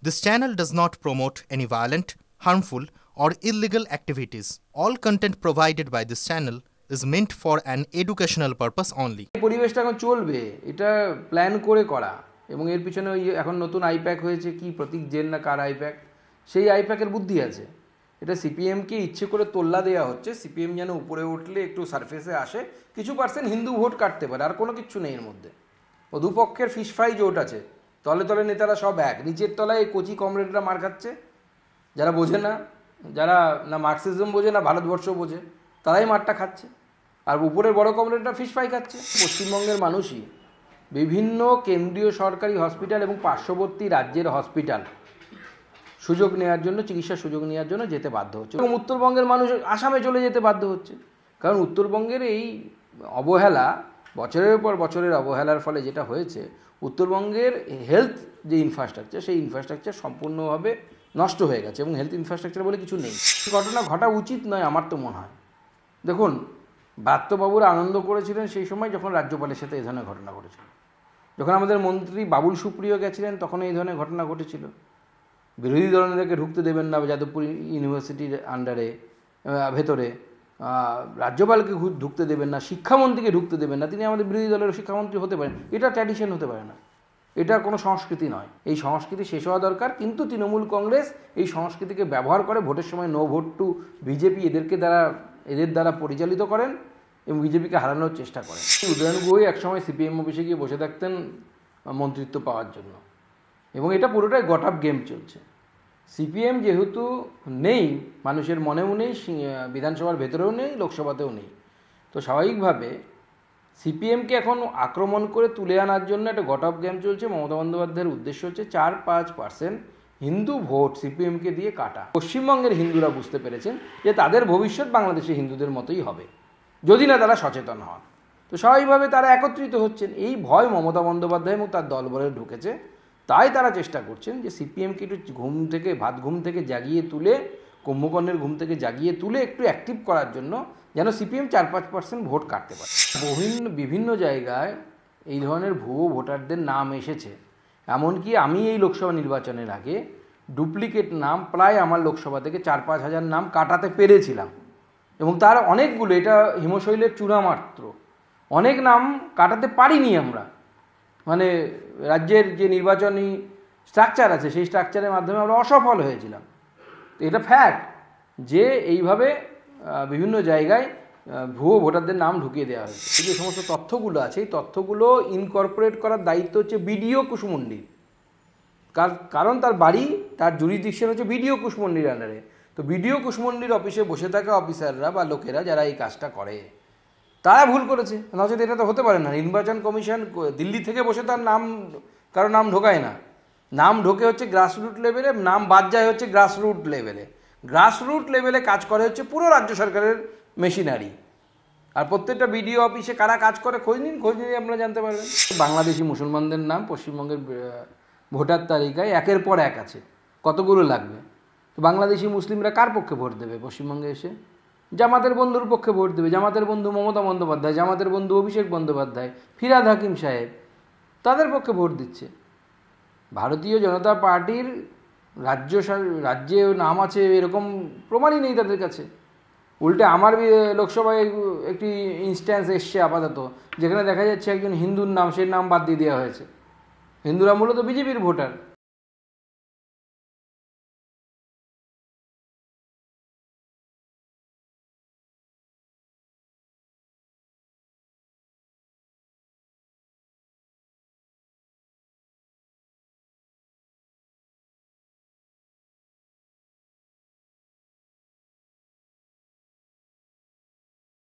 This channel does not promote any violent, harmful, or illegal activities. All content provided by this channel is meant for an educational purpose only. পরিবেশটা এখন চলবে, এটা plan করে করা, এবং এর পিছনে ওই এখন নতুন আইপ্যাক হয়েছে, কি প্রতীক জেন না কার আইপ্যাক, সেই আইপ্যাকের বুদ্ধি আছে। এটা সিপিএমকে ইচ্ছে করে তোল্লা দেওয়া হচ্ছে, সিপিএম যেন উপরে উঠলে একটু সারফেসে আসে, কিছু পার্সেন্ট হিন্দু ভোট কাটতে পারে, আর কোনো কিছু নেই এর মধ্যে। ও দুপক্ষের ফিশ ফ্রাই জোট আছে, তলে তলে নেতারা সব এক, নিচের তলায় কচি কমরেডরা মার খাচ্ছে, যারা বোঝে না, যারা না মার্কসিজম বোঝে না ভারতবর্ষ বোঝে, তারাই মারটা খাচ্ছে, আর উপরের বড় কমরেডরা ফিশ ফ্রাই খাচ্ছে। পশ্চিমবঙ্গের মানুষই বিভিন্ন কেন্দ্রীয় সরকারি হসপিটাল এবং পার্শ্ববর্তী রাজ্যের হসপিটাল সুযোগ নেওয়ার জন্য, চিকিৎসার সুযোগ নেওয়ার জন্য যেতে বাধ্য হচ্ছে, এবং উত্তরবঙ্গের মানুষ আসামে চলে যেতে বাধ্য হচ্ছে। কারণ উত্তরবঙ্গের এই অবহেলা, বছরের পর বছরের অবহেলার ফলে যেটা হয়েছে, উত্তরবঙ্গের হেলথ যে ইনফ্রাস্ট্রাকচার, সেই ইনফ্রাস্ট্রাকচার সম্পূর্ণভাবে নষ্ট হয়ে গেছে, এবং হেলথ ইনফ্রাস্ট্রাকচার বলে কিছু নেই। ঘটনা ঘটা উচিত নয় আমার তো মনে হয়। দেখুন, ব্রাত্যবাবুরা আনন্দ করেছিলেন সেই সময় যখন রাজ্যপালের সাথে এই ধরনের ঘটনা ঘটেছিল। যখন আমাদের মন্ত্রী বাবুল সুপ্রিয় গেছিলেন তখন এই ধরনের ঘটনা ঘটেছিল। বিরোধী দলনেতাকে ঢুকতে দেবেন না যাদবপুর ইউনিভার্সিটির আন্ডারে, ভেতরে রাজ্যপালকে ঢুকতে দেবেন না, শিক্ষামন্ত্রীকে ঢুকতে দেবেন না, তিনি আমাদের বিরোধী দলের শিক্ষামন্ত্রী হতে পারেন। এটা ট্র্যাডিশন হতে পারে না, এটা কোনো সংস্কৃতি নয়। এই সংস্কৃতি শেষ হওয়া দরকার। কিন্তু তৃণমূল কংগ্রেস এই সংস্কৃতিকে ব্যবহার করে ভোটের সময় নো ভোট টু বিজেপি এদের দ্বারা পরিচালিত করেন এবং বিজেপিকে হারানোর চেষ্টা করেন। উদয়ন গুহই একসময় সিপিএম অফিসে গিয়ে বসে থাকতেন মন্ত্রিত্ব পাওয়ার জন্য, এবং এটা পুরোটাই গট আপ গেম চলছে। সিপিএম যেহেতু নেই, মানুষের মনেও নেই, বিধানসভার ভেতরেও নেই, লোকসভাতেও নেই, তো স্বাভাবিকভাবে সিপিএমকে এখন আক্রমণ করে তুলে আনার জন্য একটা গট আপ গেম চলছে। মমতা বন্দ্যোপাধ্যায়ের উদ্দেশ্য হচ্ছে 4-5% হিন্দু ভোট সিপিএমকে দিয়ে কাটা। পশ্চিমবঙ্গের হিন্দুরা বুঝতে পেরেছেন যে তাদের ভবিষ্যৎ বাংলাদেশের হিন্দুদের মতোই হবে যদি না তারা সচেতন হন। তো স্বাভাবিকভাবে তারা একত্রিত হচ্ছেন। এই ভয় মমতা বন্দ্যোপাধ্যায় এবং তার দলবলে ঢুকেছে, তাই তারা চেষ্টা করছেন যে সিপিএমকে একটু ভাত ঘুম থেকে জাগিয়ে তুলে, কুম্ভকর্ণের ঘুম থেকে জাগিয়ে তুলে একটু অ্যাক্টিভ করার জন্য, যেন সিপিএম 4-5% ভোট কাটতে পারে। বিভিন্ন জায়গায় এই ধরনের ভুয়ো ভোটারদের নাম এসেছে। এমনকি আমি এই লোকসভা নির্বাচনের আগে ডুপ্লিকেট নাম প্রায় আমার লোকসভা থেকে 4-5 হাজার নাম কাটাতে পেরেছিলাম, এবং তার অনেকগুলো, এটা হিমশৈলের চূড়া মাত্র, অনেক নাম কাটাতে পারিনি আমরা। মানে রাজ্যের যে নির্বাচনী স্ট্রাকচার আছে সেই স্ট্রাকচারের মাধ্যমে আমরা অসফল হয়েছিলাম। তো এটা ফ্যাক্ট যে এইভাবে বিভিন্ন জায়গায় ভুয়ো ভোটারদের নাম ঢুকিয়ে দেওয়া হয়েছে। এই যে সমস্ত তথ্যগুলো আছে, এই তথ্যগুলো ইনকর্পোরেট করার দায়িত্ব হচ্ছে বিডিও কুশমুন্ডির, কারণ তার বাড়ি, তার জুরিডিকশন হচ্ছে বিডিও কুশমুন্ডির আন্ডারে। তো বিডিও কুশমুন্ডির অফিসে বসে থাকা অফিসাররা বা লোকেরা যারা এই কাজটা করে, তারা ভুল করেছে, নচেত এটা তো হতে পারে না। নির্বাচন কমিশন দিল্লি থেকে বসে তার নাম, কারো নাম ঢোকায় না, নাম ঢোকে হচ্ছে গ্রাসরুট লেভেলে, নাম বাদ যায় হচ্ছে গ্রাসরুট লেভেলে। গ্রাসরুট লেভেলে কাজ করে হচ্ছে পুরো রাজ্য সরকারের মেশিনারি। আর প্রত্যেকটা বিডিও অফিসে কারা কাজ করে খোঁজ নিয়ে আপনারা জানতে পারবেন। বাংলাদেশি মুসলমানদের নাম পশ্চিমবঙ্গের ভোটার তালিকায় একের পর এক আছে, কতগুলো লাগবে। তো বাংলাদেশি মুসলিমরা কার পক্ষে ভোট দেবে পশ্চিমবঙ্গে এসে? জামাতের বন্ধুর পক্ষে ভোট দেবে। জামাতের বন্ধু মমতা বন্দ্যোপাধ্যায়, জামাতের বন্ধু অভিষেক বন্দ্যোপাধ্যায়, ফিরহাদ হাকিম সাহেব, তাদের পক্ষে ভোট দিচ্ছে। ভারতীয় জনতা পার্টির রাজ্যে নাম আছে এরকম প্রমাণই নেই তাদের কাছে। উল্টে আমার লোকসভায় একটি ইনস্ট্যান্স এসছে আপাতত, যেখানে দেখা যাচ্ছে একজন হিন্দুর নাম, সেই নাম বাদ দিয়ে দেওয়া হয়েছে। হিন্দুরা মূলত বিজেপির ভোটার,